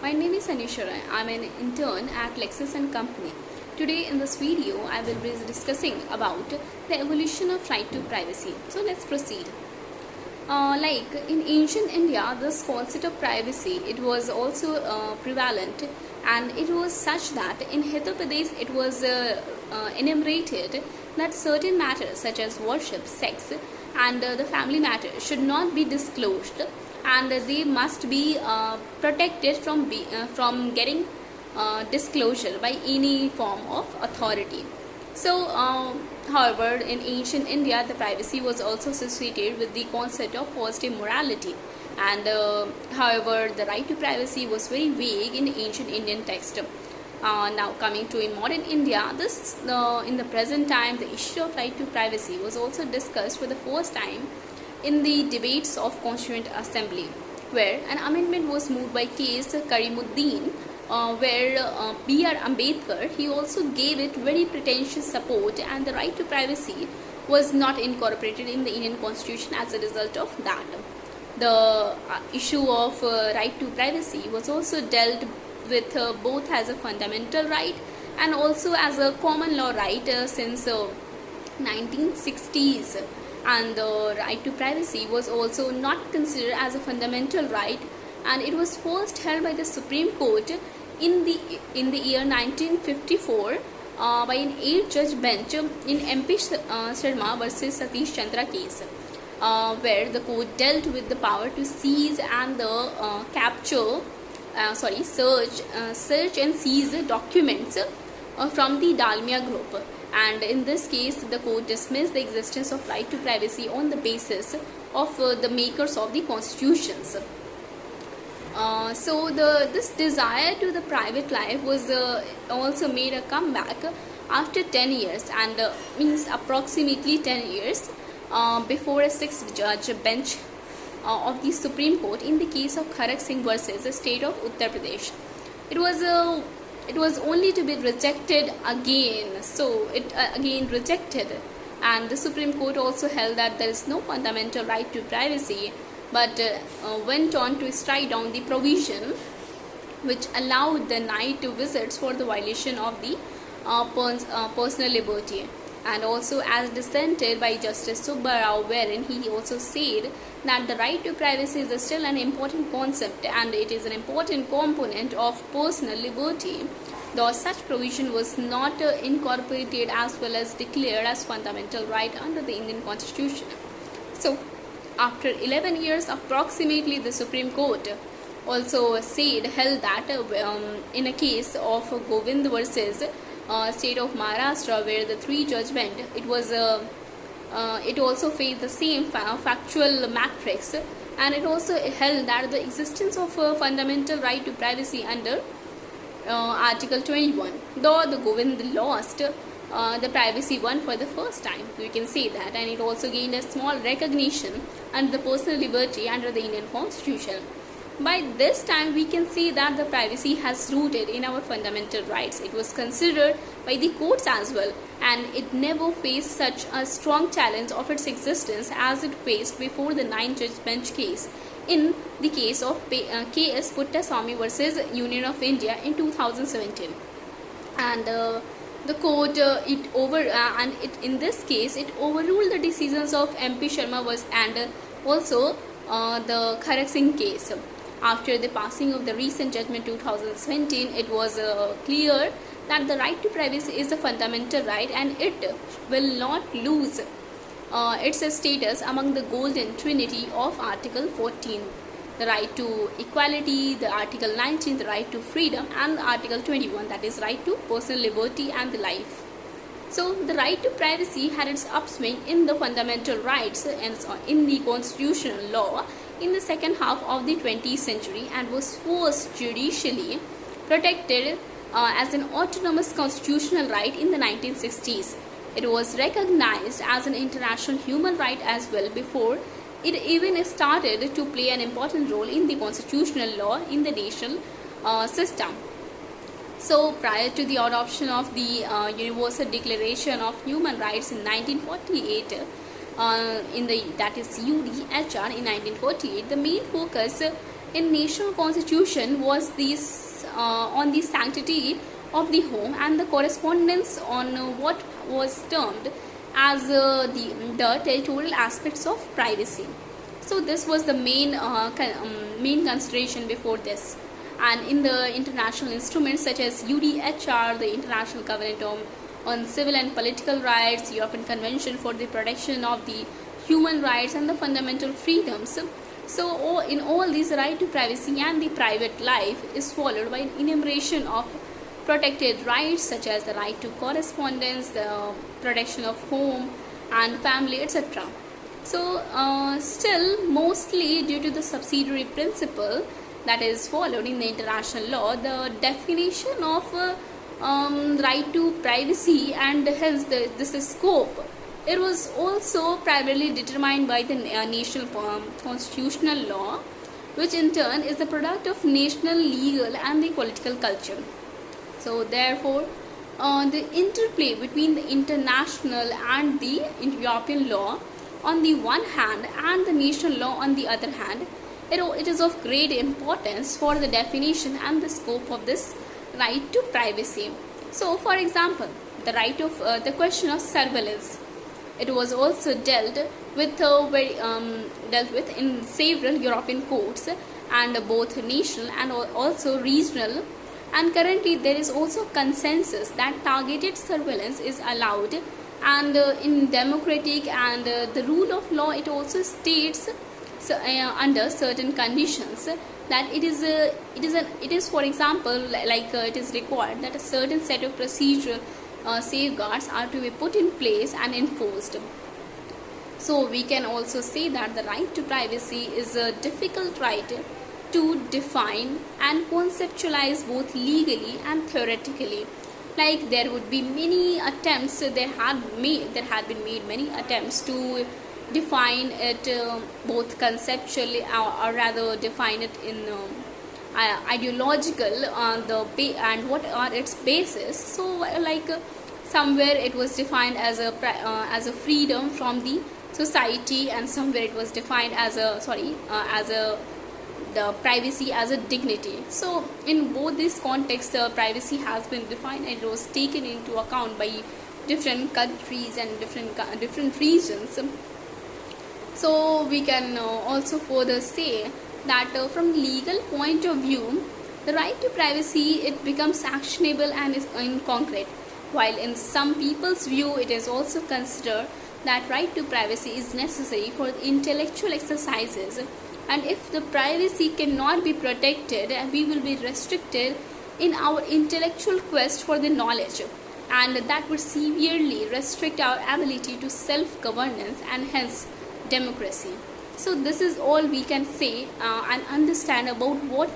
My name is Anisha Rai. I'm an intern at Lexis & Company. Today in this video, I will be discussing about the evolution of right to privacy. So let's proceed. Like in ancient India, this concept of privacy, it was also prevalent, and it was such that in Uttar Pradesh it was enumerated that certain matters such as worship, sex and the family matter should not be disclosed, and they must be protected from getting disclosure by any form of authority. So, however, in ancient India, the privacy was also associated with the concept of positive morality, and however, the right to privacy was very vague in ancient Indian text. Now, coming to in modern India, this in the present time, the issue of right to privacy was also discussed for the first time in the debates of Constituent Assembly, where an amendment was moved by K.S. Karimuddin, where B.R. Ambedkar, he also gave it very pretentious support, and the right to privacy was not incorporated in the Indian Constitution as a result of that. The issue of right to privacy was also dealt with both as a fundamental right and also as a common law right since 1960s. And the right to privacy was also not considered as a fundamental right, and it was first held by the Supreme Court in the year 1954 by an 8-judge bench in MP Sharma versus Satish Chandra case, where the court dealt with the power to seize and the search and seize documents from the Dalmia group. And in this case, the court dismissed the existence of right to privacy on the basis of the makers of the constitutions. So this desire to the private life was also made a comeback after 10 years, and means approximately 10 years before a 6-judge bench of the Supreme Court in the case of Kharak Singh versus the state of Uttar Pradesh. It was only to be rejected again. So it again rejected, and the Supreme Court also held that there is no fundamental right to privacy, but went on to strike down the provision which allowed the night visits for the violation of the personal liberty. And also as dissented by Justice Subba Rao, wherein he also said that the right to privacy is still an important concept and it is an important component of personal liberty, though such provision was not incorporated as well as declared as fundamental right under the Indian Constitution. So, after 11 years approximately, the Supreme Court also held that in a case of Govind versus state of Maharashtra, where the 3-judge bench, it also faced the same factual matrix, and it also held that the existence of a fundamental right to privacy under Article 21, though the Govind lost, the privacy won for the first time, we can say that, and it also gained a small recognition under the personal liberty under the Indian Constitution. By this time, we can see that the privacy has rooted in our fundamental rights. It was considered by the courts as well, and it never faced such a strong challenge of its existence as it faced before the 9-judge bench case in the case of K.S. Puttaswamy versus Union of India in 2017. And the court in this case it overruled the decisions of MP Sharma and also the Kharak Singh case. After the passing of the recent judgment 2017, it was clear that the right to privacy is a fundamental right, and it will not lose its status among the golden trinity of Article 14. The right to equality, the Article 19, the right to freedom, and the Article 21, that is right to personal liberty and the life. So the right to privacy had its upswing in the fundamental rights and in the constitutional law in the second half of the 20th century, and was first judicially protected as an autonomous constitutional right in the 1960s. It was recognized as an international human right as well before it even started to play an important role in the constitutional law in the national system. So prior to the adoption of the Universal Declaration of Human Rights in 1948, that is UDHR in 1948, the main focus in national constitution was this on the sanctity of the home and the correspondence on what was termed as the territorial aspects of privacy. So this was the main consideration before this. And in the international instruments such as UDHR, the International Covenant on Civil and Political Rights, European Convention for the Protection of the Human Rights and the Fundamental Freedoms. So in all these, right to privacy and the private life is followed by an enumeration of protected rights such as the right to correspondence, the protection of home and family, etc. So still, mostly due to the subsidiary principle that is followed in the international law, the definition of right to privacy and hence this is scope, it was also primarily determined by the national constitutional law, which in turn is the product of national legal and the political culture. So therefore, the interplay between the international and the European law on the one hand and the national law on the other hand, it is of great importance for the definition and the scope of this right to privacy. So for example, the right of the question of surveillance, it was also dealt with in several European courts and both national and also regional, and currently there is also consensus that targeted surveillance is allowed, and in democratic and the rule of law it also states under certain conditions that it is for example it is required that a certain set of procedural safeguards are to be put in place and enforced. So we can also say that the right to privacy is a difficult right to define and conceptualize both legally and theoretically. Like there would be many attempts, there had been made many attempts to define it both conceptually or rather define it in ideological and what are its basis. So somewhere it was defined as a freedom from the society, and somewhere it was defined as the privacy as a dignity. So in both these contexts, privacy has been defined and it was taken into account by different countries and different regions. So we can also further say that from legal point of view, the right to privacy, it becomes actionable and is in concrete, while in some people's view it is also considered that right to privacy is necessary for intellectual exercises, and if the privacy cannot be protected, we will be restricted in our intellectual quest for the knowledge, and that would severely restrict our ability to self-governance and hence democracy. So this is all we can say and understand about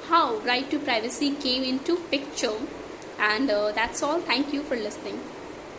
how right to privacy came into picture, and that's all. Thank you for listening.